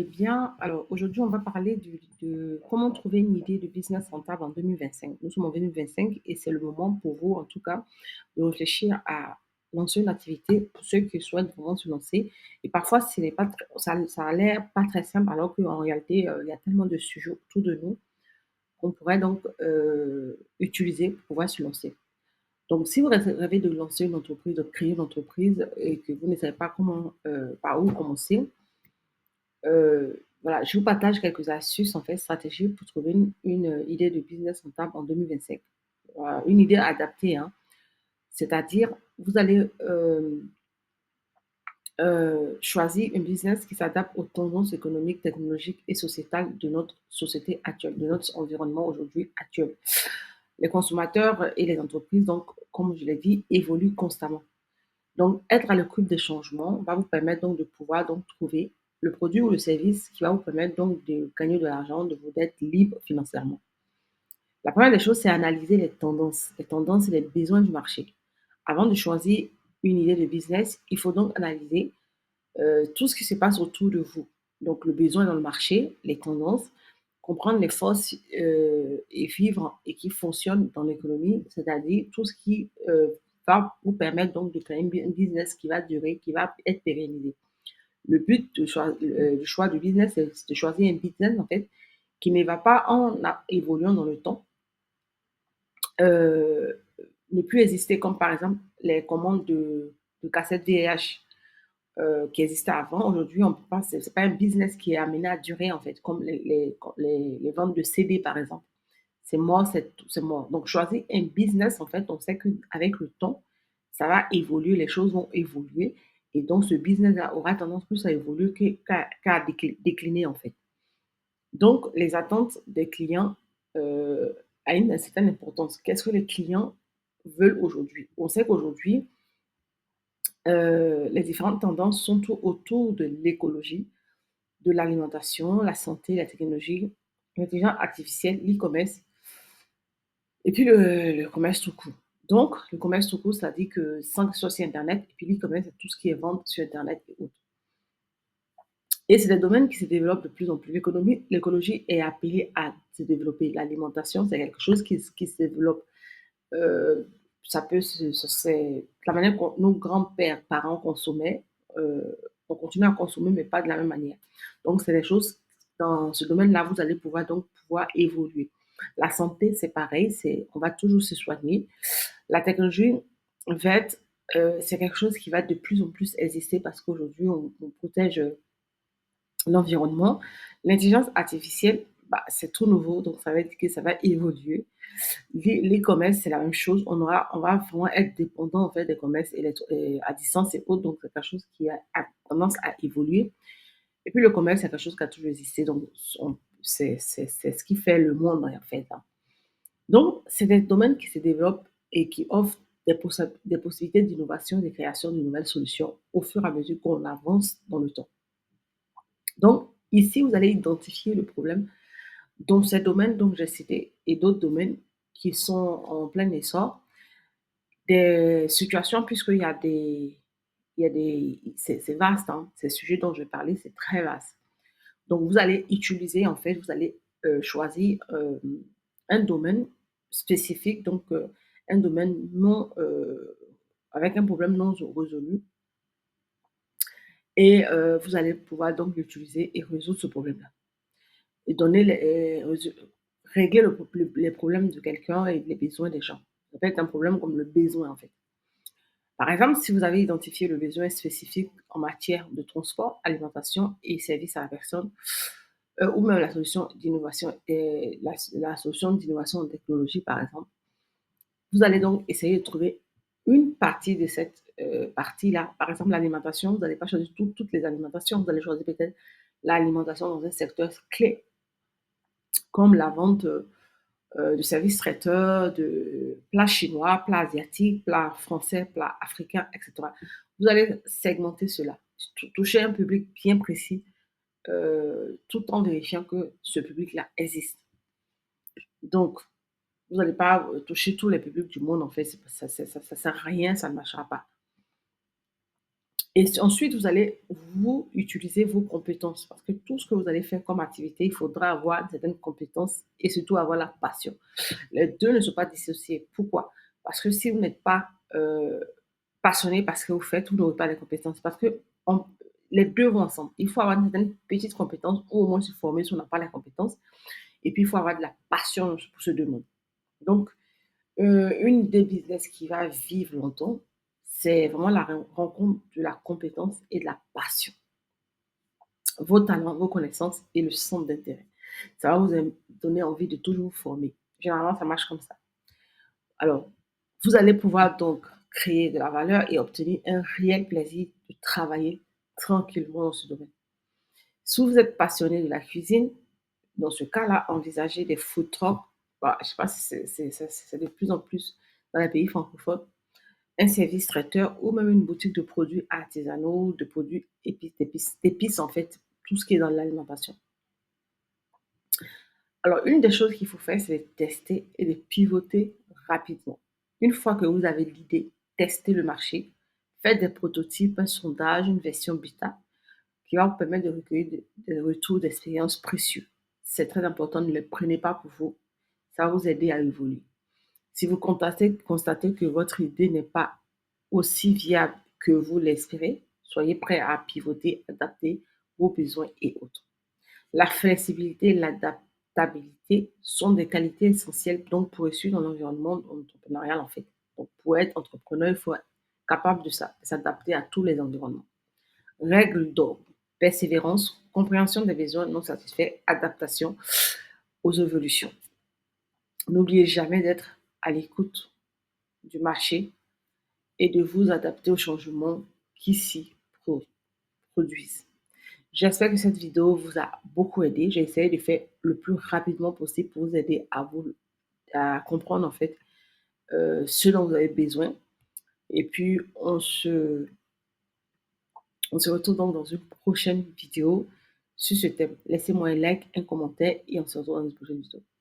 Eh bien, alors aujourd'hui, on va parler de comment trouver une idée de business rentable en 2025. Nous sommes en 2025 et c'est le moment pour vous, en tout cas, de réfléchir à lancer une activité pour ceux qui souhaitent vraiment se lancer. Et parfois, ce n'est pas, ça a l'air pas très simple, alors qu'en réalité, il y a tellement de sujets autour de nous qu'on pourrait donc utiliser pour pouvoir se lancer. Donc, si vous rêvez de lancer une entreprise, de créer une entreprise et que vous ne savez pas comment, par où commencer, voilà, je vous partage quelques astuces, en fait, stratégies pour trouver une idée de business rentable en 2025. Voilà, une idée adaptée, hein. C'est-à-dire, vous allez, choisir un business qui s'adapte aux tendances économiques, technologiques et sociétales de notre société actuelle, de notre environnement aujourd'hui actuel. Les consommateurs et les entreprises, donc, comme je l'ai dit, évoluent constamment. Donc, être à l'écoute des changements va vous permettre donc de pouvoir donc trouver le produit ou le service qui va vous permettre donc de gagner de l'argent, de vous être libre financièrement. La première des choses, c'est analyser les tendances et les besoins du marché. Avant de choisir une idée de business, il faut donc analyser tout ce qui se passe autour de vous. Donc, le besoin dans le marché, les tendances, comprendre les forces et vivre et qui fonctionnent dans l'économie, c'est-à-dire tout ce qui va vous permettre donc de créer un business qui va durer, qui va être pérennisé. Le but du choix du business, c'est de choisir un business en fait qui ne va pas évoluant dans le temps, euh, ne plus exister comme par exemple les commandes de cassettes VIH qui existait avant. Aujourd'hui, on peut pas, c'est pas un business qui est amené à durer, en fait, comme les ventes de CD, par exemple. C'est mort, c'est mort. Donc, choisir un business, en fait, on sait qu'avec le temps, ça va évoluer, les choses vont évoluer. Et donc, ce business-là aura tendance plus à évoluer qu'à décliner, en fait. Donc, les attentes des clients a une certaine importance. Qu'est-ce que les clients veulent aujourd'hui? On sait qu'aujourd'hui, les différentes tendances sont tout autour de l'écologie, de l'alimentation, la santé, la technologie, l'intelligence artificielle, l'e-commerce et puis le commerce tout court. Donc, le commerce tout court, ça dit que sans que ce soit sur Internet, et puis l'e-commerce, c'est tout ce qui est vente sur Internet et autres. Et c'est des domaines qui se développent de plus en plus. L'écologie est appelée à se développer. L'alimentation, c'est quelque chose qui se développe. Euh, c'est la manière dont nos grands-pères, parents consommaient. On continue à consommer, mais pas de la même manière. Donc, c'est des choses, dans ce domaine-là, vous allez pouvoir évoluer. La santé, c'est pareil, on va toujours se soigner. La technologie verte, c'est quelque chose qui va de plus en plus exister parce qu'aujourd'hui, on protège l'environnement. L'intelligence artificielle, bah, c'est tout nouveau, donc ça veut dire que ça va évoluer. Les commerces, c'est la même chose. On va vraiment être dépendant en fait des commerces à distance et autres. Donc, c'est quelque chose qui a tendance à évoluer. Et puis, le commerce, c'est quelque chose qui a toujours existé. Donc, c'est ce qui fait le monde en fait, hein. Donc, c'est des domaines qui se développent et qui offrent des possibilités d'innovation, de création de nouvelles solutions au fur et à mesure qu'on avance dans le temps. Donc, ici, vous allez identifier le problème dans ces domaines dont j'ai cité et d'autres domaines qui sont en plein essor, des situations, puisqu'il y a des, c'est vaste, hein, ces sujets dont je vais parler, c'est très vaste. Donc, vous allez utiliser, en fait, vous allez choisir un domaine spécifique, donc un domaine non, avec un problème non résolu, et vous allez pouvoir donc l'utiliser et résoudre ce problème-là. Et donner régler les problèmes de quelqu'un et les besoins des gens. Ça peut être un problème comme le besoin, en fait. Par exemple, si vous avez identifié le besoin spécifique en matière de transport, alimentation et service à la personne, ou même la solution d'innovation, la solution d'innovation en technologie, par exemple, vous allez donc essayer de trouver une partie de cette partie-là. Par exemple, l'alimentation, vous n'allez pas choisir toutes les alimentations, vous allez choisir peut-être l'alimentation dans un secteur clé, comme la vente de services traiteurs, de plats chinois, plats asiatiques, plats français, plats africains, etc. Vous allez segmenter cela, toucher un public bien précis, tout en vérifiant que ce public-là existe. Donc, vous n'allez pas toucher tous les publics du monde, en fait, ça ne sert à rien, ça ne marchera pas. Et ensuite, vous allez vous utiliser vos compétences parce que tout ce que vous allez faire comme activité, il faudra avoir certaines compétences et surtout avoir la passion. Les 2 ne sont pas dissociés. Pourquoi? Parce que si vous n'êtes pas, passionné par ce que vous faites, vous n'aurez pas les compétences parce que on les 2 vont ensemble. Il faut avoir une certaine petite compétence ou au moins se former si on n'a pas la compétence et puis il faut avoir de la passion pour ce domaine. Donc une des business qui va vivre longtemps, c'est vraiment la rencontre de la compétence et de la passion. Vos talents, vos connaissances et le centre d'intérêt. Ça va vous donner envie de toujours vous former. Généralement, ça marche comme ça. Alors, vous allez pouvoir donc créer de la valeur et obtenir un réel plaisir de travailler tranquillement dans ce domaine. Si vous êtes passionné de la cuisine, dans ce cas-là, envisagez des food trucks. Bah, je ne sais pas si c'est de plus en plus dans les pays francophones, un service traiteur ou même une boutique de produits artisanaux, de produits d'épices en fait, tout ce qui est dans l'alimentation. Alors, une des choses qu'il faut faire, c'est de tester et de pivoter rapidement. Une fois que vous avez l'idée, testez le marché, faites des prototypes, un sondage, une version bêta qui va vous permettre de recueillir des retours d'expérience précieux. C'est très important, ne les prenez pas pour vous. Ça va vous aider à évoluer. Si vous constatez que votre idée n'est pas aussi viable que vous l'espérez, soyez prêt à pivoter, adapter vos besoins et autres. La flexibilité et l'adaptabilité sont des qualités essentielles donc pour réussir dans l'environnement entrepreneurial en fait. Donc pour être entrepreneur, il faut être capable de s'adapter à tous les environnements. Règle d'or, persévérance, compréhension des besoins non satisfaits, adaptation aux évolutions. N'oubliez jamais d'être à l'écoute du marché et de vous adapter aux changements qui s'y produisent. J'espère que cette vidéo vous a beaucoup aidé. J'ai essayé de faire le plus rapidement possible pour vous aider à comprendre en fait ce dont vous avez besoin. Et puis on se retrouve donc dans une prochaine vidéo sur ce thème. Laissez-moi un like, un commentaire et on se retrouve dans une prochaine vidéo.